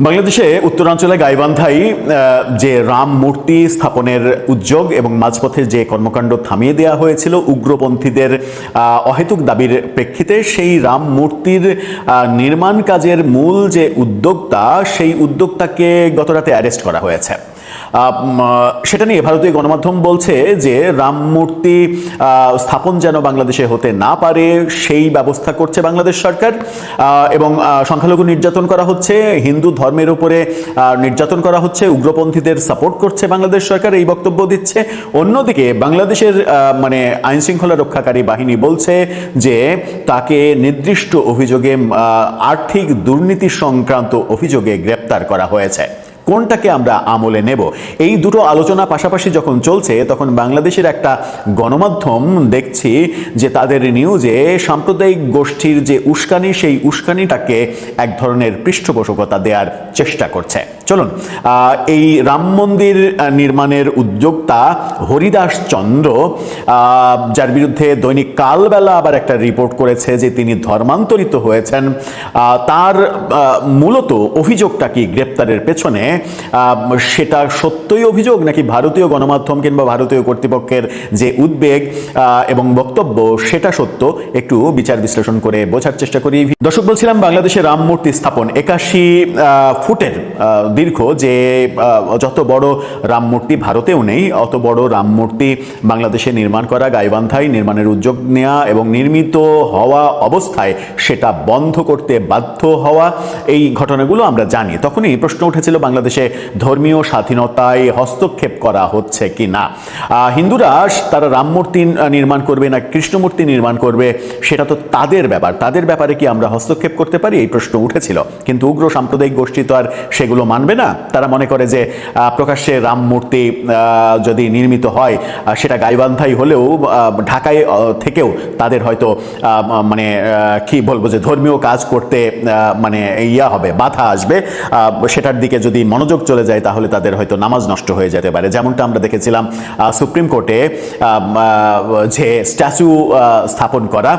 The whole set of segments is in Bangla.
বাংলাদেশে উত্তরাঞ্চলে গাইবান্ধায় যে রাম মূর্তি স্থাপনের উদ্যোগ এবং মাঝপথে যে কর্মকাণ্ড থামিয়ে দেওয়া হয়েছিল উগ্রপন্থীদের অহেতুক দাবির প্রেক্ষিতে, সেই রাম মূর্তির নির্মাণ কাজের মূল যে উদ্যোক্তা, সেই উদ্যোক্তাকে গতরাতে অ্যারেস্ট করা হয়েছে। সেটা নিয়ে ভারতীয় গণমাধ্যম বলছে যে রাম মূর্তি স্থাপন যেন বাংলাদেশে হতে না পারে সেই ব্যবস্থা করছে বাংলাদেশ সরকার, এবং সংখ্যালঘু নির্যাতন করা হচ্ছে, হিন্দু ধর্মের উপরে নির্যাতন করা হচ্ছে, উগ্রপন্থীদের সাপোর্ট করছে বাংলাদেশ সরকার, এই বক্তব্য দিচ্ছে। অন্যদিকে বাংলাদেশের আইন শৃঙ্খলা রক্ষাকারী বাহিনী বলছে যে তাকে নির্দিষ্ট অভিযোগে, আর্থিক দুর্নীতি সংক্রান্ত অভিযোগে গ্রেপ্তার করা হয়েছে। কোনটাকে আমরা আমলে নেব, এই দুটো আলোচনা পাশাপাশি যখন চলছে, তখন বাংলাদেশের একটা গণমাধ্যম দেখছি যে তাদের নিউজে সাম্প্রদায়িক গোষ্ঠীর যে উস্কানি, সেই উস্কানিটাকে এক ধরনের পৃষ্ঠপোষকতা দেওয়ার চেষ্টা করছে। চলুন, এই রাম মন্দির নির্মাণের উদ্যোক্তা হরিদাস চন্দ্র, যার বিরুদ্ধে দৈনিক কালবেলা আবার একটা রিপোর্ট করেছে যে তিনি ধর্মান্তরিত হয়েছেন, তার মূলত অভিযোগটা কি গ্রেপ্তারের পেছনে, সেটা সত্যই অভিযোগ নাকি ভারতীয় গণমাধ্যম কিংবা ভারতীয় কর্তৃপক্ষের যে উদ্বেগ এবং বক্তব্য সেটা সত্য, একটু বিচার বিশ্লেষণ করে বোঝার চেষ্টা করি। দর্শক, বলছিলাম বাংলাদেশে রাম মূর্তি স্থাপন 81 ফুটের দীর্ঘ, যে যত বড় রাম মূর্তি ভারতেও নেই অত বড় রাম মূর্তি বাংলাদেশে নির্মাণ করা, গাইবান্ধায় নির্মাণের উদ্যোগ নেওয়া এবং নির্মিত হওয়া অবস্থায় সেটা বন্ধ করতে বাধ্য হওয়া, এই ঘটনাগুলো আমরা জানি। তখনই প্রশ্ন উঠেছিল বাংলাদেশে ধর্মীয় স্বাধীনতায় হস্তক্ষেপ করা হচ্ছে কি না। হিন্দুরা তারা রাম মূর্তি নির্মাণ করবে না কৃষ্ণমূর্তি নির্মাণ করবে, সেটা তো তাদের ব্যাপার, তাদের ব্যাপারে কি আমরা হস্তক্ষেপ করতে পারি, এই প্রশ্ন উঠেছিল। কিন্তু উগ্র সাম্প্রদায়িক গোষ্ঠী তো আর সেগুলো মানবে না। তারা মনে করে যে প্রকাশ্যে রাম মূর্তি যদি নির্মিত হয়, সেটা গাইবান্ধাই হলেও ঢাকায় থেকেও তাদের হয়তো মানে কি বলবো, যে ধর্মীয় কাজ করতে মানে হবে, বাধা আসবে, সেটার দিকে যদি মনোযোগ চলে যায় তাহলে তাদের হয়তো নামাজ নষ্ট হয়ে যেতে পারে। যেমনটা আমরা দেখেছিলাম সুপ্রিম কোর্টে যে স্ট্যাচু স্থাপন করা,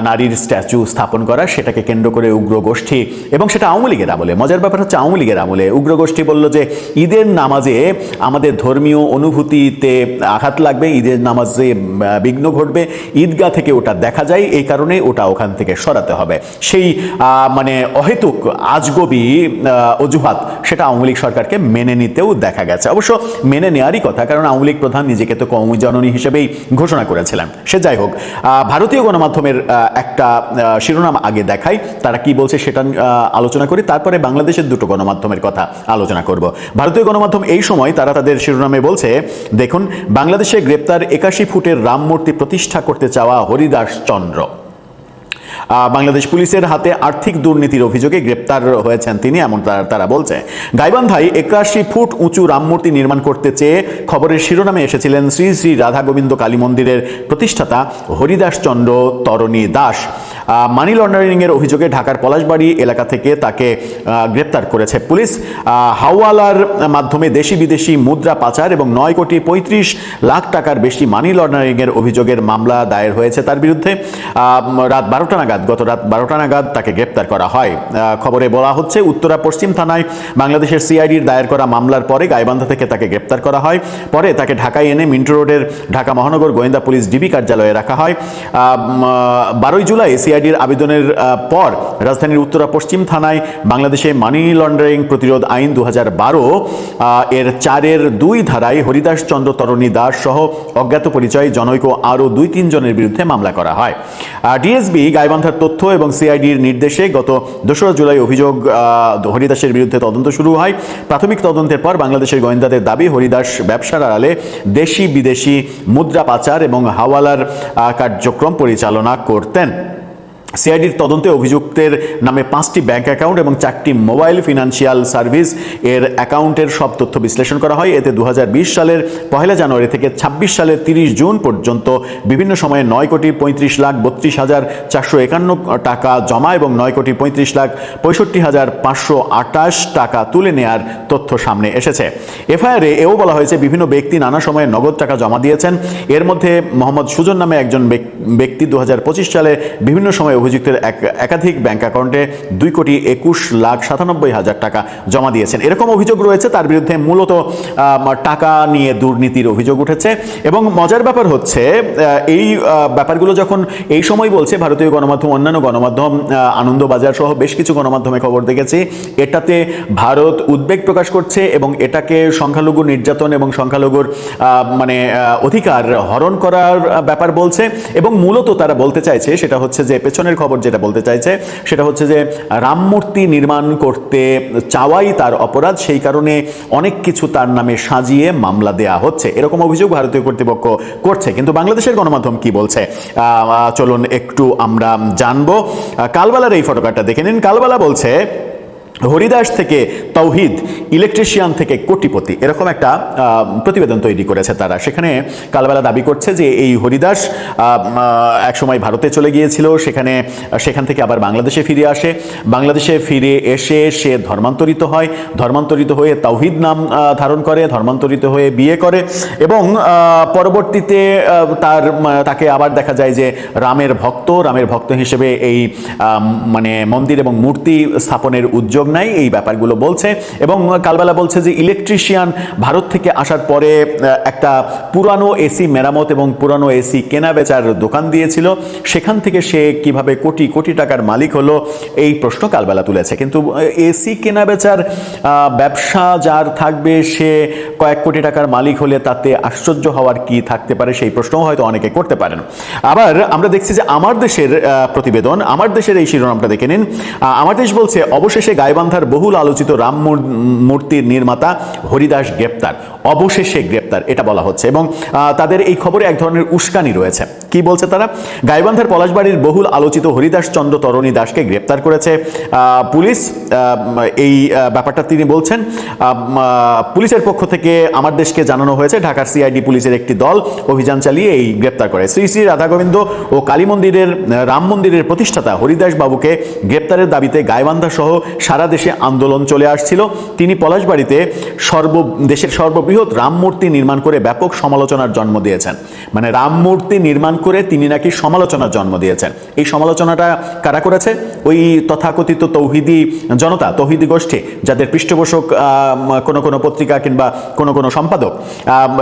নারীর স্ট্যাচু স্থাপন করা, সেটাকে কেন্দ্র করে উগ্র গোষ্ঠী, এবং সেটা আওয়ামী লীগের আমলে, মজার ব্যাপার হচ্ছে আওয়ামী লীগের আমলে উগ্র গোষ্ঠী বলল যে ঈদের নামাজে আমাদের ধর্মীয় অনুভূতিতে আঘাত লাগবে, ঈদের নামাজে বিঘ্ন ঘটবে, ঈদগাহ থেকে ওটা দেখা যায়, এই কারণে ওটা ওখান থেকে সরাতে হবে। সেই মানে অহেতুক আজগবি অজুহাত, সেটা আওয়ামী লীগ সরকারকে মেনে নিতেও দেখা গেছে। অবশ্য মেনে নেওয়ারই কথা, কারণ আওয়ামী লীগ প্রধান নিজেকে তো কওমি জননী হিসেবেই ঘোষণা করেছিলেন। সে যাই হোক, ভারতীয় গণমাধ্যমের একটা শিরোনাম আগে দেখাই, তারা কি বলছে সেটা আলোচনা করি, তারপরে বাংলাদেশের দুটো গণমাধ্যমের কথা আলোচনা করব। ভারতীয় গণমাধ্যম এই সময় তারা তাদের শিরোনামে বলছে, দেখুন, বাংলাদেশে গ্রেপ্তার 81 ফুটের রাম মূর্তি প্রতিষ্ঠা করতে চাওয়া হরিদাস চন্দ্র। বাংলাদেশ পুলিশের হাতে আর্থিক দুর্নীতির অভিযোগে গ্রেপ্তার হয়েছেন তিনি, এমন তারা বলছে। গাইবান্ধায় 81 ফুট উঁচু রামমূর্তি নির্মাণ করতে চেয়ে খবরের শিরোনামে এসেছিলেন শ্রী শ্রী রাধা গোবিন্দ কালী মন্দিরের প্রতিষ্ঠাতা হরিদাস চন্দ্র তরণী দাস। মানি লন্ডারিং এর অভিযোগে ঢাকার পলাশবাড়ি এলাকা থেকে তাকে গ্রেপ্তার করেছে পুলিশ। হাওয়ালার মাধ্যমে দেশি বিদেশি মুদ্রা পাচার এবং 9 কোটি 35 লাখ টাকার বেশি মানি লন্ডারিং এর অভিযোগের মামলা দায়ের হয়েছে তার বিরুদ্ধে। গত রাত 12টা নাগাদ তাকে গ্রেপ্তার করা হয়। খবরে বলা হচ্ছে, উত্তরা পশ্চিম থানায় বাংলাদেশের সিআইডির দায়ের করা মামলার পরে গাইবান্ধা থেকে তাকে গ্রেপ্তার করা হয়। পরে তাকে ঢাকায় এনে মিন্টো রোডের ঢাকা মহানগর গোয়েন্দা পুলিশ ডিবি কার্যালয়ে রাখা হয়। 12 জুলাই সিআইডির আবেদনের পর রাজধানীর উত্তরা পশ্চিম থানায় বাংলাদেশে মানি লন্ডারিং প্রতিরোধ আইন 2012 এর 4-2 ধারায় হরিদাস চন্দ্র তরণী দাস সহ অজ্ঞাত পরিচয় জনৈক আরও 2-3 জনের বিরুদ্ধে মামলা করা হয়। ডিএসবি গাইবান্ধার তথ্য এবং সিআইডির নির্দেশে গত 2রা জুলাই অভিযোগ হরিদাসের বিরুদ্ধে তদন্ত শুরু হয়। প্রাথমিক তদন্তের পর বাংলাদেশের গোয়েন্দাদের দাবি, হরিদাস ব্যবসার আড়ালে দেশি বিদেশি মুদ্রা পাচার এবং হাওয়ালার কার্যক্রম পরিচালনা করতেন। সিআইডির তদন্তে অভিযুক্তের নামে 5টি ব্যাংক অ্যাকাউন্ট এবং 4টি মোবাইল ফিনান্সিয়াল সার্ভিস এর অ্যাকাউন্টের সব তথ্য বিশ্লেষণ করা হয়। এতে 2020 সালের 1 জানুয়ারি থেকে 26 সালের 30 জুন পর্যন্ত বিভিন্ন সময়ে 9 কোটি 35 লাখ 32 হাজার 451 টাকা জমা এবং 9 কোটি 35 লাখ 65 হাজার 528 টাকা তুলে নেয়ার তথ্য সামনে এসেছে। এফআইআরে এও বলা হয়েছে, বিভিন্ন ব্যক্তি নানা সময়ে নগদ টাকা জমা দিয়েছেন। এর মধ্যে মোহাম্মদ সুজন নামে একজন ব্যক্তি 2025 সালে বিভিন্ন সময় অভিযুক্তের একাধিক ব্যাংক অ্যাকাউন্টে 2,21,97,000 টাকা জমা দিয়েছেন, এরকম অভিযোগ রয়েছে। তার বিরুদ্ধে মূলত টাকা নিয়ে দুর্নীতির অভিযোগ উঠেছে। এবং মজার ব্যাপার হচ্ছে এই ব্যাপারগুলো যখন এই সময় বলছে ভারতীয় গণমাধ্যম, অন্যান্য গণমাধ্যম, আনন্দবাজার সহ বেশ কিছু গণমাধ্যমে খবর দেখেছি, এটাতে ভারত উদ্বেগ প্রকাশ করছে এবং এটাকে সংখ্যালঘু নির্যাতন এবং সংখ্যালঘুর মানে অধিকার হরণ করার ব্যাপার বলছে। এবং মূলত তারা বলতে চাইছে সেটা হচ্ছে যে, পেছনের খবর যেটা বলতে চাইছে সেটা হচ্ছে যে রাম মূর্তি নির্মাণ করতে চাওয়াই তার অপরাধ, সেই কারণে অনেক কিছু তার নামে সাজিয়ে মামলা দেয়া হচ্ছে, এরকম অভিযোগ ভারতীয় কর্তৃপক্ষ করছে। কিন্তু বাংলাদেশের গণমাধ্যম কি বলছে চলুন একটু আমরা জানবো। কালবালার এই ফটোকার্ডটা দেখে নিন। কালবালা বলছে হরিদাস থেকে তৌহিদ, ইলেকট্রিশিয়ান থেকে কোটিপতি, এরকম একটা প্রতিবেদন তৈরি করেছে তারা। সেখানে কালবেলা দাবি করছে যে এই হরিদাস একসময় ভারতে চলে গিয়েছিল, সেখান থেকে আবার বাংলাদেশে ফিরে আসে, বাংলাদেশে ফিরে এসে সে ধর্মান্তরিত হয়, ধর্মান্তরিত হয়ে তৌহিদ নাম ধারণ করে, ধর্মান্তরিত হয়ে বিয়ে করে এবং পরবর্তীতে তাকে আবার দেখা যায় যে রামের ভক্ত হিসেবে এই মানে মন্দির এবং মূর্তি স্থাপনের উদ্যোগ নাই, এই ব্যাপারগুলো বলছে। এবং কালবেলা বলছে যে ইলেকট্রিশিয়ান ভারত থেকে আসার পরে একটা পুরানো এসি মেরামত এবং পুরানো এসি কেনা বেচার দোকান দিয়েছিল, সেখান থেকে সে কিভাবে কোটি কোটি টাকার মালিক হলো এই প্রশ্ন কালবেলা তুলেছে। কিন্তু এসি কেনা বেচার ব্যবসা যার থাকবে সে কয়েক কোটি টাকার মালিক হলে তাতে আশ্চর্য হওয়ার কি থাকতে পারে, সেই প্রশ্নও হয়তো অনেকে করতে পারেন। আবার আমরা দেখছি যে আমার দেশের প্রতিবেদন, আমার দেশের এই শিরোনামটা দেখে নিন। আমার দেশ বলছে অবশেষে গাইবান্ধার বহুল আলোচিত রাম মূর্তির নির্মাতা হরিদাস গ্রেপ্তার, অবশেষে গ্রেপ্তার এটা বলা হচ্ছে। এবং তাদের এই খবরে এক ধরনের উস্কানি রয়েছে। কি বলছে তারা? গাইবান্ধার পলাশবাড়ির বহুল আলোচিত হরিদাস চন্দ্র তরণী দাসকে গ্রেপ্তার করেছে পুলিশ। এই ব্যাপারটা তিনি বলছেন, পুলিশের পক্ষ থেকে আমার দেশকে জানানো হয়েছে ঢাকার সিআইডি পুলিশের একটি দল অভিযান চালিয়ে এই গ্রেপ্তার করে। শ্রী শ্রী রাধা গোবিন্দ ও কালী মন্দিরের রাম মন্দিরের প্রতিষ্ঠাতা হরিদাস বাবুকে গ্রেপ্তারের দাবিতে গাইবান্ধা সহ সারা দেশে আন্দোলন চলে আসছিল। তিনি পলাশবাড়িতে দেশের সর্ববৃহৎ রাম মূর্তি নির্মাণ করে ব্যাপক সমালোচনার জন্ম দিয়েছেন। মানে রাম মূর্তি নির্মাণ করে তিনি নাকি সমালোচনার জন্ম দিয়েছেন। এই সমালোচনাটা কারা করেছে? ওই তথাকথিত তৌহিদি জনতা, তৌহিদি গোষ্ঠী, যাদের পৃষ্ঠপোষক কোনো পত্রিকা কিংবা কোনো সম্পাদক।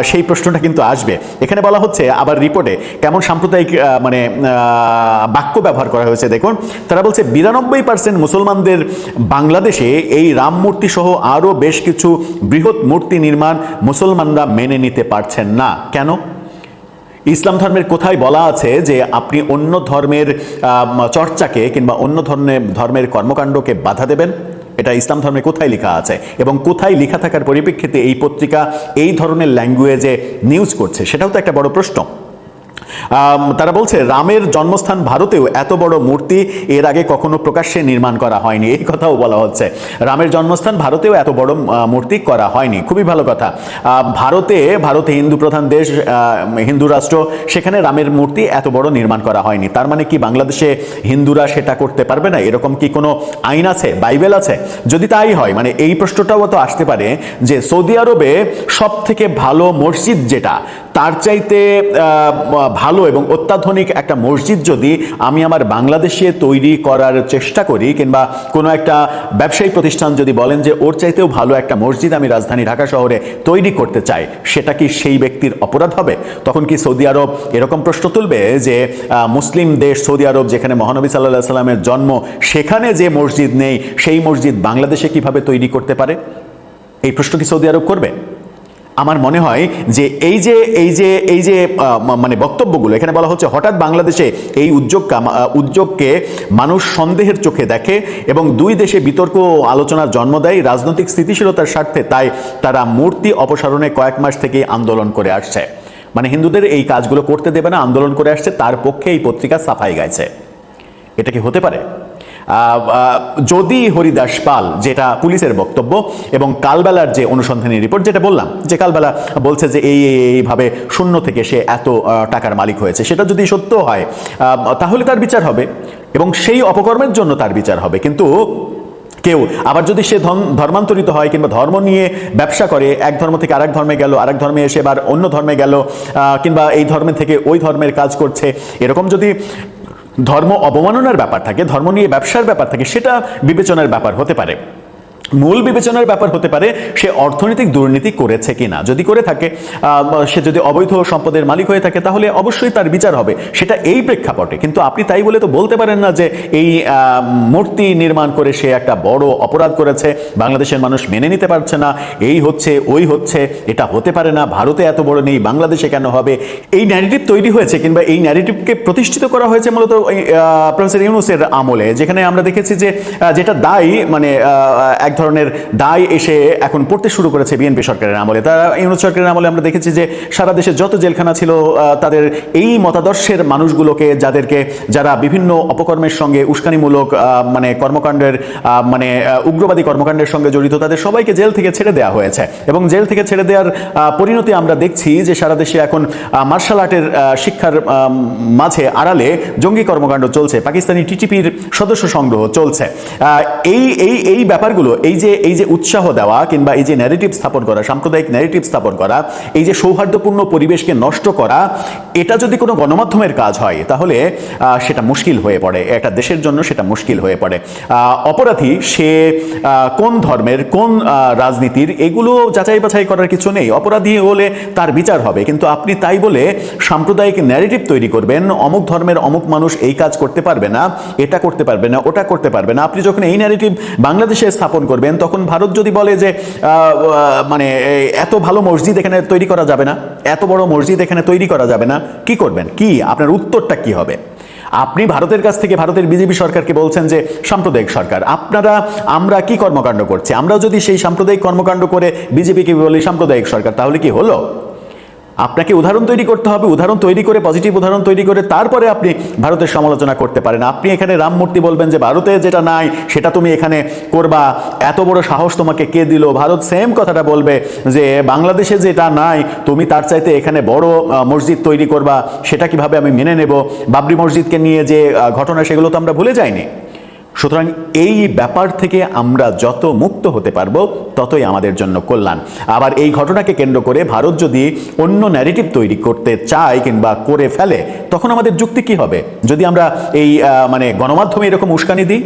সেই প্রশ্নটা কিন্তু আসবে। এখানে বলা হচ্ছে আবার রিপোর্টে কেমন সাম্প্রদায়িক মানে বাক্য ব্যবহার করা হয়েছে দেখুন। তারা বলছে 92% মুসলমানদের বাংলাদেশে এই রাম মূর্তি সহ আরও বেশ কিছু বৃহৎ মূর্তি নির্মাণ মুসলমানরা মেনে নিতে পারছেন না। কেন? ইসলাম ধর্মের কোথায় বলা আছে যে আপনি অন্য ধর্মের চর্চাকে কিংবা অন্য ধর্মের কর্মকাণ্ডকে বাধা দেবেন? এটা ইসলাম ধর্মে কোথায় লেখা আছে? এবং কোথায় লেখা থাকার পরিপ্রেক্ষিতে এই পত্রিকা এই ধরনের ল্যাঙ্গুয়েজে নিউজ করছে, সেটাও তো একটা বড় প্রশ্ন। তারা বলছে রামের জন্মস্থান ভারতেও এত বড় মূর্তি এর আগে কখনো প্রকাশ্যে নির্মাণ করা হয়নি, এই কথাও বলা হচ্ছে। রামের জন্মস্থান ভারতেও এত বড় মূর্তি করা হয়নি, খুবই ভালো কথা। ভারতে হিন্দু প্রধান দেশ, হিন্দু রাষ্ট্র, সেখানে রামের মূর্তি এত বড় নির্মাণ করা হয়নি। তার মানে কি বাংলাদেশে হিন্দুরা সেটা করতে পারবে না? এরকম কি কোনো আইন আছে, বাইবেল আছে? যদি তাই হয়, মানে এই প্রশ্নটাও তো আসতে পারে যে সৌদি আরবে সব থেকে ভালো মসজিদ যেটা, তার চাইতে ভালো এবং অত্যাধুনিক একটা মসজিদ যদি আমি আমার বাংলাদেশে তৈরি করার চেষ্টা করি, কিংবা কোনো একটা ব্যবসায়ী প্রতিষ্ঠান যদি বলেন যে ওর চাইতেও ভালো একটা মসজিদ আমি রাজধানী ঢাকা শহরে তৈরি করতে চাই, সেটা কি সেই ব্যক্তির অপরাধ হবে? তখন কি সৌদি আরব এরকম প্রশ্ন তুলবে যে মুসলিম দেশ সৌদি আরব, যেখানে মহানবী সাল্লাল্লাহু আলাইহি সাল্লামের জন্ম, সেখানে যে মসজিদ নেই সেই মসজিদ বাংলাদেশে কিভাবে তৈরি করতে পারে? এই প্রশ্ন কি সৌদি আরব করবে? আমার মনে হয় যে এই যে মানে বক্তব্যগুলো এখানে বলা হচ্ছে, হঠাৎ বাংলাদেশে এই উদ্যোগকে মানুষ সন্দেহের চোখে দেখে এবং দুই দেশে বিতর্ক ও আলোচনার জন্ম দেয় রাজনৈতিক স্থিতিশীলতার স্বার্থে। তাই তারা মূর্তি অপসারণে কয়েক মাস থেকেই আন্দোলন করে আসছে। মানে হিন্দুদের এই কাজগুলো করতে দেবে না, আন্দোলন করে আসছে, তার পক্ষে এই পত্রিকা সাফাই গাইছে। এটা কি হতে পারে? যদি হরিদাস পাল, যেটা পুলিশের বক্তব্য, এবং কালবেলার যে অনুসন্ধানী রিপোর্ট যেটা বললাম, যে কালবেলা বলছে যে এইভাবে শূন্য থেকে সে এত টাকার মালিক হয়েছে, সেটা যদি সত্য হয় তাহলে তার বিচার হবে এবং সেই অপকর্মের জন্য তার বিচার হবে। কিন্তু কেউ আবার যদি সে ধর্মান্তরিত হয় কিংবা ধর্ম নিয়ে ব্যবসা করে, এক ধর্ম থেকে আরেক ধর্মে গেল, আরেক ধর্মে এসে এবার অন্য ধর্মে গেল, কিংবা এই ধর্মে থেকে ওই ধর্মের কাজ করছে, এরকম যদি ধর্ম অবমাননার ব্যাপার থাকে, ধর্ম নিয়ে ব্যবসার ব্যাপার থাকে, সেটা বিবেচনার ব্যাপার হতে পারে। মূল বিবেচনার ব্যাপার হতে পারে সে অর্থনৈতিক দুর্নীতি করেছে কিনা। যদি করে থাকে, সে যদি অবৈধ সম্পদের মালিক হয়ে থাকে, তাহলে অবশ্যই তার বিচার হবে, সেটা এই প্রেক্ষাপটে। কিন্তু আপনি তাই বলে তো বলতে পারেন না যে এই মূর্তি নির্মাণ করে সে একটা বড় অপরাধ করেছে, বাংলাদেশের মানুষ মেনে নিতে পারছে না, এই হচ্ছে ওই হচ্ছে, এটা হতে পারে না, ভারতে এত বড় নেই, বাংলাদেশে কেন হবে। এই ন্যারেটিভ তৈরি হয়েছে কিংবা এই ন্যারেটিভকে প্রতিষ্ঠিত করা হয়েছে মূলত প্রফেসর ইউনূসের আমলে, যেখানে আমরা দেখেছি যে যেটা দায়ী, মানে এক ধরনের দায় এসে এখন পড়তে শুরু করেছে বিএনপি সরকারের আমলে। তারা ইউনূস সরকারের আমলে আমরা দেখেছি যে সারা দেশে যত জেলখানা ছিল, তাদের এই মতাদর্শের মানুষগুলোকে, যারা বিভিন্ন অপকর্মের সঙ্গে, উস্কানিমূলক মানে কর্মকাণ্ডের, মানে উগ্রবাদী কর্মকাণ্ডের সঙ্গে জড়িত, তাদের সবাইকে জেল থেকে ছেড়ে দেওয়া হয়েছে। এবং জেল থেকে ছেড়ে দেওয়ার পরিণতি আমরা দেখছি যে সারা দেশে এখন মার্শাল আর্টের শিক্ষার মাঝে আড়ালে জঙ্গি কর্মকাণ্ড চলছে, পাকিস্তানি টিটিপির সদস্য সংগ্রহ চলছে। এই ব্যাপারগুলো, এই যে উৎসাহ দেওয়া কিংবা এই যে ন্যারেটিভ স্থাপন করা, সাম্প্রদায়িক ন্যারেটিভ স্থাপন করা, এই যে সৌহার্দ্যপূর্ণ পরিবেশকে নষ্ট করা, এটা যদি কোনো গণমাধ্যমের কাজ হয় তাহলে সেটা মুশকিল হয়ে পড়ে, একটা দেশের জন্য সেটা মুশকিল হয়ে পড়ে। অপরাধী সে কোন ধর্মের, কোন রাজনীতির, এগুলো যাচাই বাছাই করার কিছু নেই। অপরাধী হলে তার বিচার হবে, কিন্তু আপনি তাই বলে সাম্প্রদায়িক ন্যারেটিভ তৈরি করবেন, অমুক ধর্মের অমুক মানুষ এই কাজ করতে পারবে না, এটা করতে পারবে না, ওটা করতে পারবে না। আপনি যখন এই ন্যারেটিভ বাংলাদেশে স্থাপন করবেন, তখন ভারত যদি বলে যে মানে এত ভালো মসজিদ এখানে তৈরি করা যাবে না, এত বড় মসজিদ এখানে তৈরি করা যাবে না, কি করবেন? কি আপনার উত্তরটা কি হবে? আপনি ভারতের কাছ থেকে, ভারতের বিজেপি সরকারকে বলছেন যে সাম্প্রদায়িক সরকার, আমরা কি কর্মকাণ্ড করছি? আমরা যদি সেই সাম্প্রদায়িক কর্মকাণ্ড করে বিজেপিকে বলি সাম্প্রদায়িক সরকার, তাহলে কি হলো? আপনাকে উদাহরণ তৈরি করতে হবে, উদাহরণ তৈরি করে, পজিটিভ উদাহরণ তৈরি করে তারপরে আপনি ভারতের সমালোচনা করতে পারেন। আপনি এখানে রাম মূর্তি বলবেন যে ভারতে যেটা নাই সেটা তুমি এখানে করবা, এত বড় সাহস তোমাকে কে দিল? ভারত সেম কথাটা বলবে যে বাংলাদেশে যেটা নাই তুমি তার চাইতে এখানে বড় মসজিদ তৈরি করবা, সেটা কিভাবে আমি মেনে নেব? বাবরি মসজিদকে নিয়ে যে ঘটনা, সেগুলো তো আমরা ভুলে যাইনি। সুতরাং এই ব্যাপার থেকে আমরা যত মুক্ত হতে পারবো ততই আমাদের জন্য কল্যাণ। আবার এই ঘটনাকে কেন্দ্র করে ভারত যদি অন্য ন্যারেটিভ তৈরি করতে চায় কিংবা করে ফেলে, তখন আমাদের যুক্তি কি হবে? যদি আমরা এই মানে গণমাধ্যমে এরকম উস্কানি দিই,